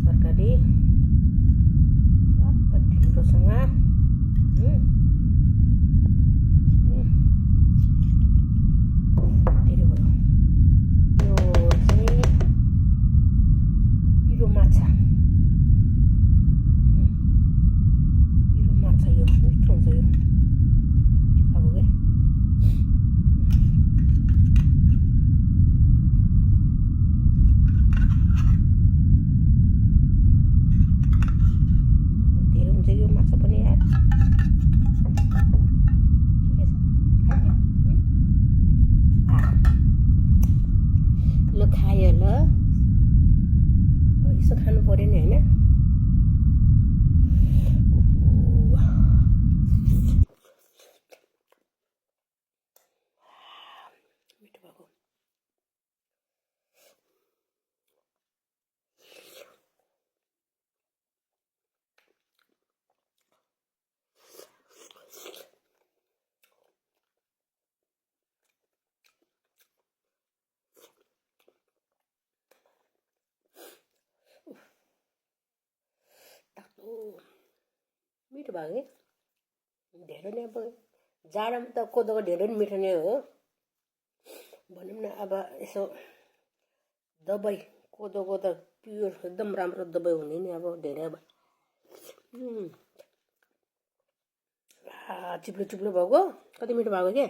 तरकारी ढिँडोसँग धेरै भयो। यो चाहिँ पिरो माछा, यो मिठो हुन्छ। यो अब के धेरै हुन्छ यो माछा पनि यार। ठिकै छ, खाइदिउँ। ल खायो ल, यसो खानु पर्यो नि होइन। मिठो भएको मिठो भयो कि ढेँडो नि। अब जाडोमा त कोदोको ढेँडो नि मिठो नै हो भनौँ न। अब यसो दबाई कोदोको त प्योर एकदम राम्रो दबाई हुने नि अब ढेँडो। अब चिप्लो चिप्लो भएको कति मिठो भएको क्या।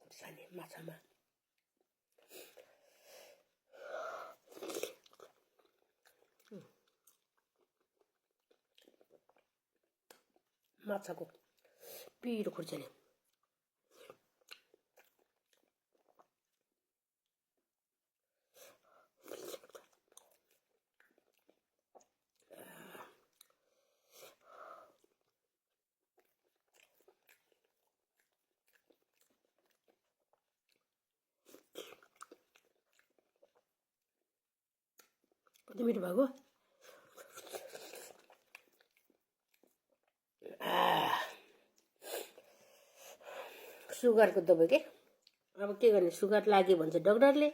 खुर्सानी माछामा माछाको पिरो खुर्सानी कति मिठो भएको। सुगरको दबाई के। अब के गर्ने, सुगर लाग्यो भन्छ डक्टरले।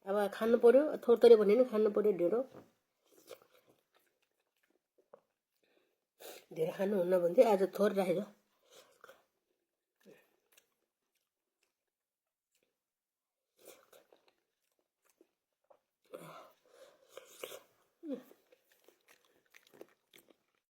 अब खानु पर्यो, थोरै भने नि खानु पर्यो ढेँडो। धेरै खानुहुन्न भन्थ्यो, आज थोरै राखेको।